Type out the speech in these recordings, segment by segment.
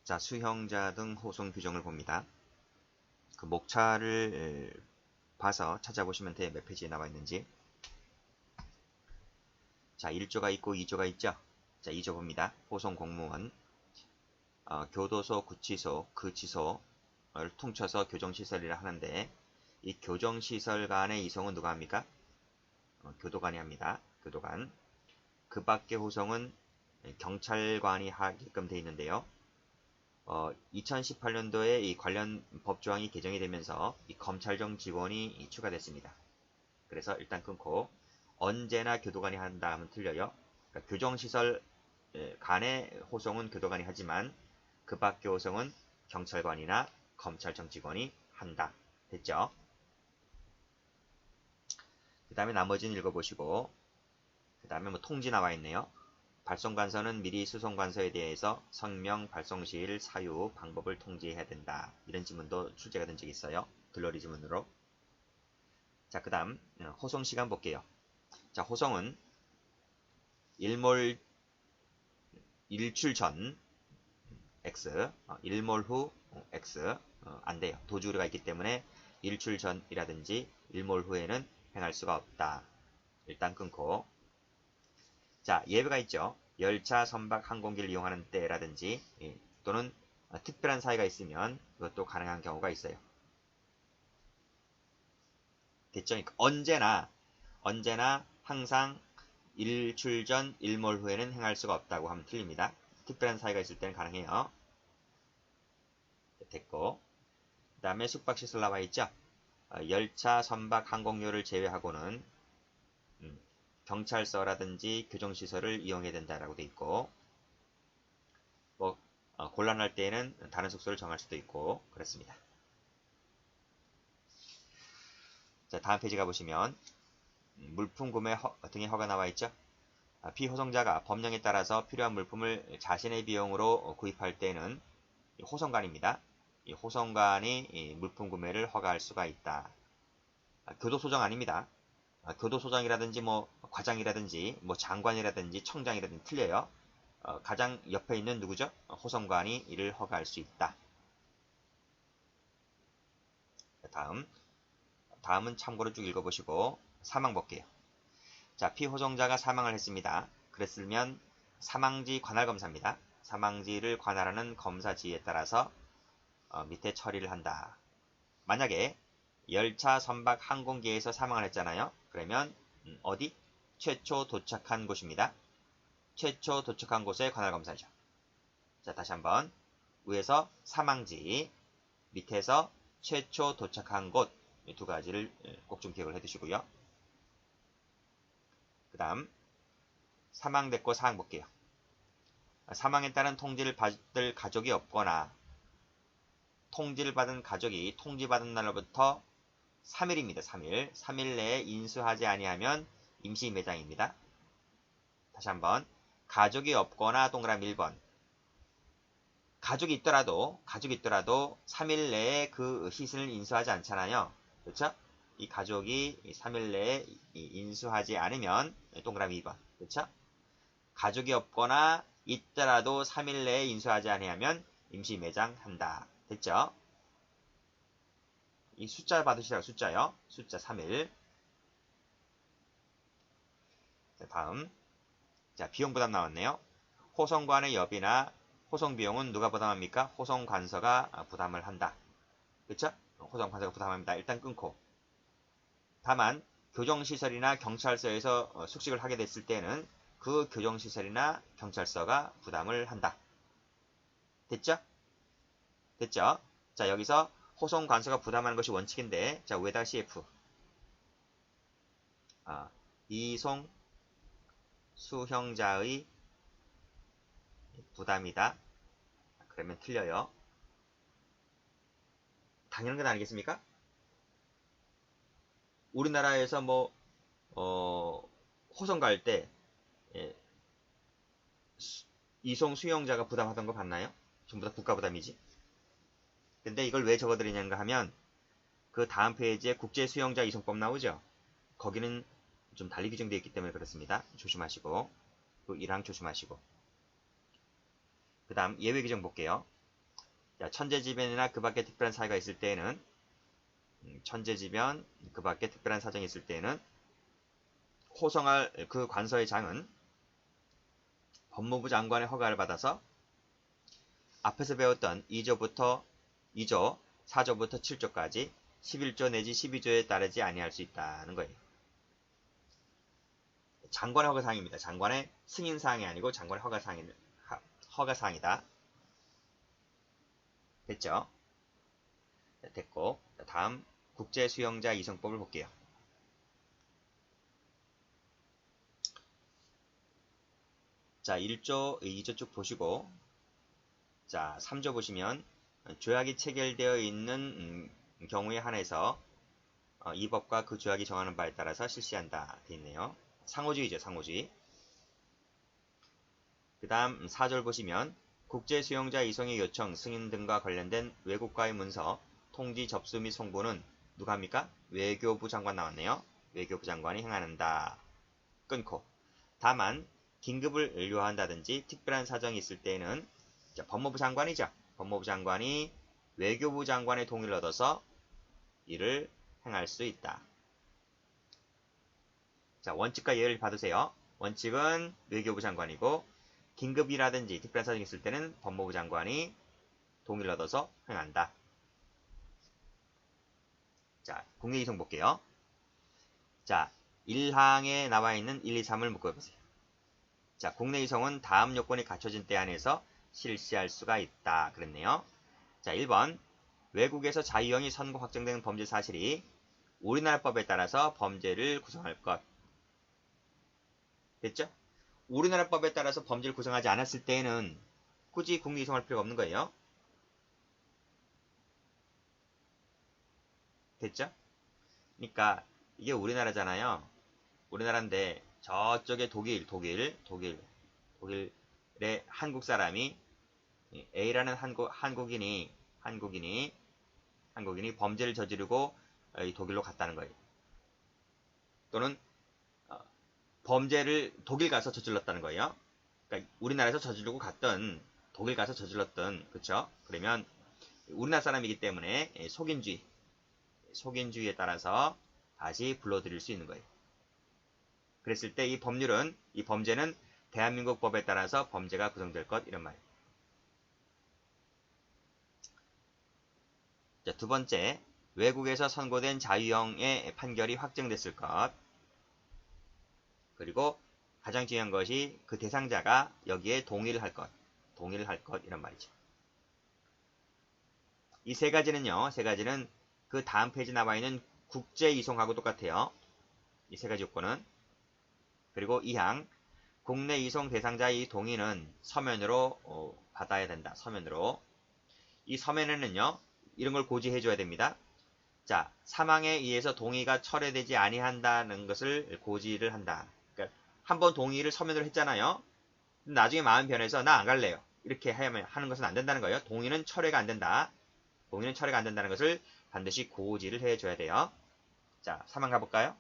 자, 수형자 등 호송 규정을 봅니다. 그 목차를 봐서 찾아보시면 돼요. 몇 페이지에 나와 있는지. 자, 1조가 있고 2조가 있죠. 자, 2조 봅니다. 호송 공무원, 교도소, 구치소, 그치소를 통쳐서 교정시설이라 하는데, 이 교정시설 간의 이송은 누가 합니까? 교도관이 합니다. 교도관. 그 밖의 호송은 경찰관이 하게끔 되어 있는데요. 2018년도에 이 관련 법조항이 개정이 되면서 이 검찰청 직원이 추가됐습니다. 그래서 일단 끊고, 언제나 교도관이 한다 하면 틀려요. 그러니까 교정시설 간의 호송은 교도관이 하지만 그 밖의 호송은 경찰관이나 검찰청 직원이 한다. 됐죠? 그 다음에 나머지는 읽어보시고, 그 다음에 뭐 통지 나와 있네요. 발송관서는 미리 수송관서에 대해서 성명, 발송시일, 사유, 방법을 통지해야 된다. 이런 지문도 출제가 된 적이 있어요. 들러리 지문으로. 자, 그 다음 호송 시간 볼게요. 자, 호송은 일출 전 X, 일몰 후 X, 안 돼요. 도주우려가 있기 때문에 일출 전이라든지 일몰 후에는 행할 수가 없다. 일단 끊고. 자, 예외가 있죠. 열차, 선박, 항공기를 이용하는 때라든지 또는 특별한 사유가 있으면 그것도 가능한 경우가 있어요. 됐죠? 그러니까 언제나 항상 일출 전, 일몰 후에는 행할 수가 없다고 하면 틀립니다. 특별한 사유가 있을 때는 가능해요. 됐고. 그 다음에 숙박시설 나와 있죠. 열차, 선박, 항공료를 제외하고는 경찰서라든지 교정시설을 이용해야 된다라고 돼 있고, 뭐 곤란할 때에는 다른 숙소를 정할 수도 있고 그렇습니다. 자, 다음 페이지 가보시면 물품 구매 등의 허가 나와 있죠. 피호송자가 법령에 따라서 필요한 물품을 자신의 비용으로 구입할 때는 호송관입니다. 이 호송관이 이 물품 구매를 허가할 수가 있다. 교도소장 아닙니다. 교도소장이라든지 뭐 과장이라든지 뭐 장관이라든지 청장이라든지 틀려요. 가장 옆에 있는 누구죠? 호송관이 이를 허가할 수 있다. 다음은 참고로 쭉 읽어보시고 사망 볼게요. 자, 피호송자가 사망을 했습니다. 그랬으면 사망지 관할검사입니다. 사망지를 관할하는 검사 지휘에 따라서 밑에 처리를 한다. 만약에 열차, 선박, 항공기에서 사망을 했잖아요. 그러면 어디? 최초 도착한 곳입니다. 최초 도착한 곳의 관할검사죠. 자, 다시 한번 위에서 사망지, 밑에서 최초 도착한 곳, 이 두 가지를 꼭 좀 기억을 해두시고요. 그 다음 사망됐고 사항 볼게요. 사망에 따른 통지를 받을 가족이 없거나 통지를 받은 가족이 통지받은 날로부터 3일입니다. 3일. 3일 내에 인수하지 아니하면 임시 매장입니다. 다시 한번 가족이 없거나 동그라미 1번. 가족이 있더라도 3일 내에 그 시신을 인수하지 않잖아요. 그렇죠? 이 가족이 3일 내에 인수하지 않으면 동그라미 2번. 그렇죠? 가족이 없거나 있더라도 3일 내에 인수하지 아니하면 임시 매장한다. 됐죠? 이 숫자 받으시라고 숫자요. 숫자 3일. 자, 다음. 자, 비용 부담 나왔네요. 호송관의 여비나 호송 비용은 누가 부담합니까? 호송관서가 부담을 한다. 그쵸? 호송관서가 부담합니다. 일단 끊고. 다만 교정시설이나 경찰서에서 숙식을 하게 됐을 때는 그 교정시설이나 경찰서가 부담을 한다. 됐죠? 됐죠? 자, 여기서 호송관서가 부담하는 것이 원칙인데, 자, 위에다가 CF. 이송 수형자의 부담이다. 그러면 틀려요. 당연한 건 아니겠습니까? 우리나라에서 뭐, 호송 갈 때, 예, 이송 수용자가 부담하던 거 봤나요? 전부 다 국가 부담이지. 근데 이걸 왜 적어드리는가 하면, 그 다음 페이지에 국제 수용자 이송법 나오죠? 거기는 좀 달리 규정되어 있기 때문에 그렇습니다. 조심하시고, 그 1항 조심하시고. 그 다음 예외 규정 볼게요. 자, 천재지변이나 그 밖에 특별한 사유가 있을 때에는 천재지변, 그 밖에 특별한 사정이 있을 때에는 호송할 그 관서의 장은 법무부 장관의 허가를 받아서 앞에서 배웠던 2조, 4조부터 7조까지 11조 내지 12조에 따르지 아니할 수 있다는 거예요. 장관의 허가사항입니다. 장관의 승인사항이 아니고 장관의 허가사항이다. 됐죠? 됐고, 다음 국제수용자 이송법을 볼게요. 자, 1조, 2조 쭉 보시고, 자, 3조 보시면 조약이 체결되어 있는 경우에 한해서 이 법과 그 조약이 정하는 바에 따라서 실시한다 되어 있네요. 상호주의죠, 상호주의. 그 다음 4절 보시면 국제수용자 이송의 요청, 승인 등과 관련된 외국과의 문서, 통지 접수 및 송부는 누가 합니까? 외교부 장관 나왔네요. 외교부 장관이 행한다. 끊고. 다만 긴급을 요한다든지 특별한 사정이 있을 때는 법무부 장관이죠. 법무부 장관이 외교부 장관의 동의를 얻어서 이를 행할 수 있다. 자, 원칙과 예를 받으세요. 원칙은 외교부 장관이고 긴급이라든지 특별한 사정이 있을 때는 법무부 장관이 동의를 얻어서 행한다. 자, 국내 이송 볼게요. 자, 1항에 나와 있는 1, 2, 3을 묶어보세요. 자, 국내 이송은 다음 요건이 갖춰진 때 안에서 실시할 수가 있다. 그랬네요. 자, 1번. 외국에서 자유형이 선고 확정된 범죄 사실이 우리나라 법에 따라서 범죄를 구성할 것. 됐죠? 우리나라 법에 따라서 범죄를 구성하지 않았을 때에는 굳이 국내 이송할 필요가 없는 거예요. 됐죠? 그러니까 이게 우리나라잖아요. 우리나라인데 저쪽에 독일의 한국 사람이 A라는 한국인이 범죄를 저지르고 독일로 갔다는 거예요. 또는 범죄를 독일 가서 저질렀다는 거예요. 그러니까 우리나라에서 저지르고 갔던 독일 가서 저질렀던 그렇죠? 그러면 우리나라 사람이기 때문에 속인주의에 따라서 다시 불러들일 수 있는 거예요. 그랬을 때 이 범죄는 대한민국 법에 따라서 범죄가 구성될 것 이런 말이에요. 자, 두 번째, 외국에서 선고된 자유형의 판결이 확정됐을 것. 그리고 가장 중요한 것이 그 대상자가 여기에 동의를 할 것 이런 말이죠. 이 세 가지는 그 다음 페이지 나와 있는 국제 이송하고 똑같아요. 이 세 가지 요건은. 그리고 2항 국내 이송 대상자의 동의는 서면으로 받아야 된다. 서면으로. 이 서면에는요. 이런 걸 고지해 줘야 됩니다. 자, 사망에 의해서 동의가 철회되지 아니한다는 것을 고지를 한다. 그러니까 한번 동의를 서면으로 했잖아요. 나중에 마음 변해서 나 안 갈래요. 이렇게 하는 것은 안 된다는 거예요. 동의는 철회가 안 된다. 동의는 철회가 안 된다는 것을 반드시 고지를 해줘야 돼요. 자, 3번 가볼까요?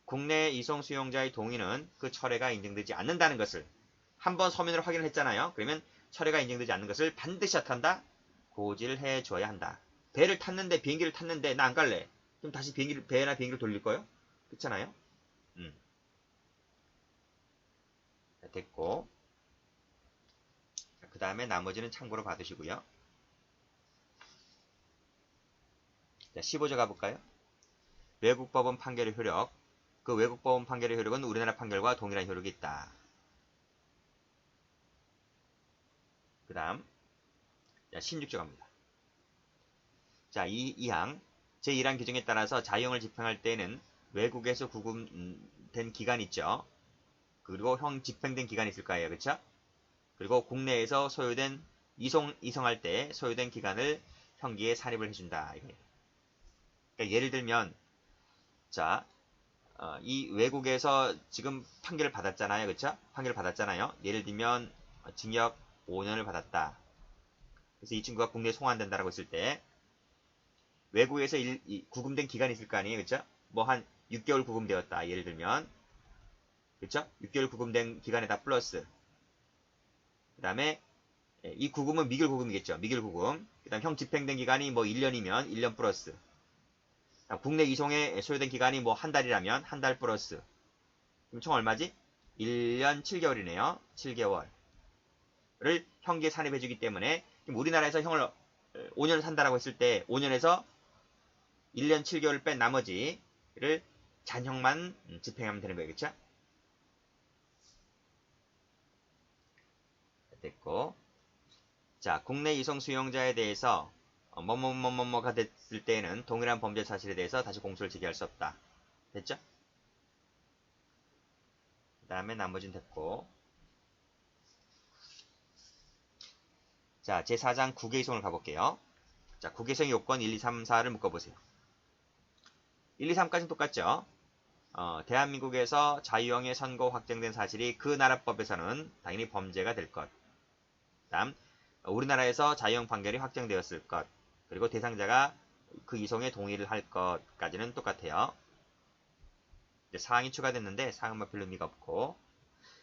국내 이송 수용자의 동의는 그 철회가 인정되지 않는다는 것을 한번 서면으로 확인을 했잖아요. 그러면 철회가 인정되지 않는 것을 반드시 나타난다. 고지를 해줘야 한다. 비행기를 탔는데 나 안 갈래. 그럼 다시 배나 비행기를 돌릴 거예요? 그렇잖아요. 됐고. 그 다음에 나머지는 참고로 받으시고요. 자, 15조 가볼까요? 외국법원 판결의 효력. 그 외국법원 판결의 효력은 우리나라 판결과 동일한 효력이 있다. 그 다음 16조 갑니다. 자, 2항 제1항 규정에 따라서 자유형을 집행할 때에는 외국에서 구금된 기간 있죠. 그리고 집행된 기간이 있을 거예요. 그쵸? 그리고 국내에서 소요된 이송할 때 소요된 기간을 형기에 산입을 해준다. 그러니까 예를 들면 자, 이 외국에서 지금 판결을 받았잖아요. 그쵸? 판결을 받았잖아요. 예를 들면 징역 5년을 받았다. 그래서 이 친구가 국내에 송환된다라고 했을 때 외국에서 구금된 기간이 있을 거 아니에요. 그쵸? 뭐 한 6개월 구금되었다. 예를 들면 그쵸? 6개월 구금된 기간에다 플러스 그 다음에 이 구금은 미결구금이겠죠. 미결구금. 그 다음 형 집행된 기간이 뭐 1년이면 1년 플러스. 국내 이송에 소요된 기간이 뭐 한 달이라면 한 달 플러스. 그럼 총 얼마지? 1년 7개월이네요. 7개월을 형기에 산입해주기 때문에 우리나라에서 형을 5년을 산다라고 했을 때 5년에서 1년 7개월을 뺀 나머지를 잔형만 집행하면 되는 거겠죠? 됐고. 자, 국내 이송 수용자에 대해서 뭐뭐뭐뭐가 됐을 때에는 동일한 범죄 사실에 대해서 다시 공소를 제기할 수 없다. 됐죠? 그 다음에 나머지는 됐고. 자, 제4장 국외 이송을 가볼게요. 자, 국외 이송 요건 1, 2, 3, 4를 묶어보세요. 1, 2, 3까지는 똑같죠? 대한민국에서 자유형의 선고 확정된 사실이 그 나라 법에서는 당연히 범죄가 될 것. 다음, 우리나라에서 자유형 판결이 확정되었을 것. 그리고 대상자가 그 이송에 동의를 할 것까지는 똑같아요. 이제 사항이 추가됐는데 사항은 뭐 별로 의미가 없고,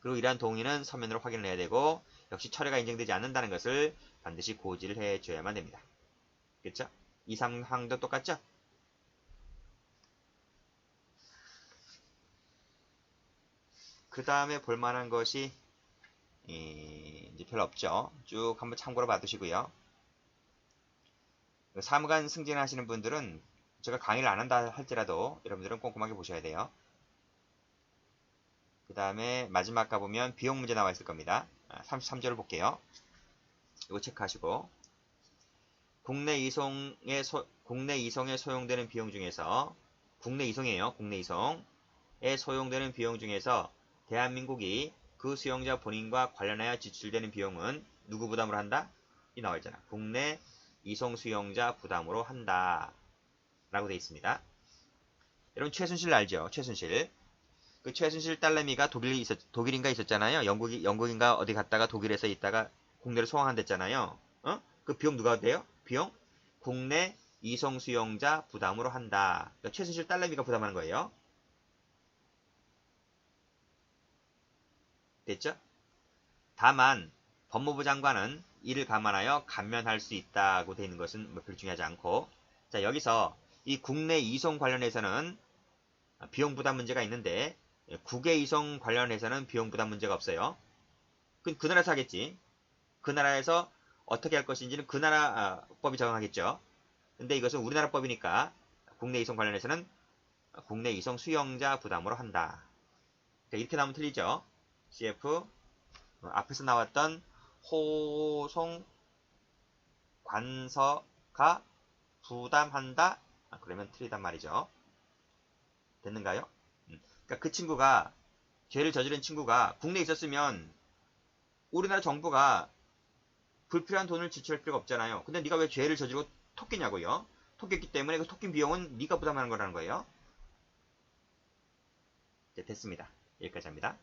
그리고 이러한 동의는 서면으로 확인을 해야 되고, 역시 철회가 인정되지 않는다는 것을 반드시 고지를 해줘야만 됩니다. 그렇죠? 2, 3항도 똑같죠? 그 다음에 볼만한 것이 이제 별로 없죠. 쭉 한번 참고로 봐두시고요. 사무관 승진하시는 분들은 제가 강의를 안 한다 할지라도 여러분들은 꼼꼼하게 보셔야 돼요. 그 다음에 마지막 가보면 비용 문제 나와 있을 겁니다. 33절을 볼게요. 이거 체크하시고 국내 이송에 소용되는 비용 중에서 국내 이송이에요. 국내 이송에 소용되는 비용 중에서 대한민국이 그 수용자 본인과 관련하여 지출되는 비용은 누구 부담으로 한다? 이 나와 있잖아. 국내 이송 수용자 부담으로 한다. 라고 되어 있습니다. 여러분 최순실 알죠? 최순실. 그 최순실 딸내미가 독일인가 있었잖아요. 영국인가 어디 갔다가 독일에서 있다가 국내로 소환됐잖아요. 그 비용 누가 돼요? 비용? 국내 이송 수용자 부담으로 한다. 그러니까 최순실 딸내미가 부담하는 거예요. 됐죠? 다만 법무부 장관은 이를 감안하여 감면할 수 있다고 되어 있는 것은 뭐 별로 중요하지 않고, 자, 여기서 이 국내 이송 관련해서는 비용 부담 문제가 있는데 국외 이송 관련해서는 비용 부담 문제가 없어요. 그 나라에서 하겠지. 그 나라에서 어떻게 할 것인지는 그 나라 법이 적용하겠죠. 근데 이것은 우리나라 법이니까 국내 이송 관련해서는 국내 이송 수용자 부담으로 한다. 자, 이렇게 나오면 틀리죠. CF 앞에서 나왔던 호송 관서가 부담한다. 그러면 틀리단 말이죠. 됐는가요? 그러니까 그 친구가 죄를 저지른 친구가 국내에 있었으면 우리나라 정부가 불필요한 돈을 지출할 필요가 없잖아요. 근데 네가 왜 죄를 저지르고 토끼냐고요? 토끼했기 때문에 그 토낀 비용은 네가 부담하는 거라는 거예요. 네, 됐습니다. 여기까지 합니다.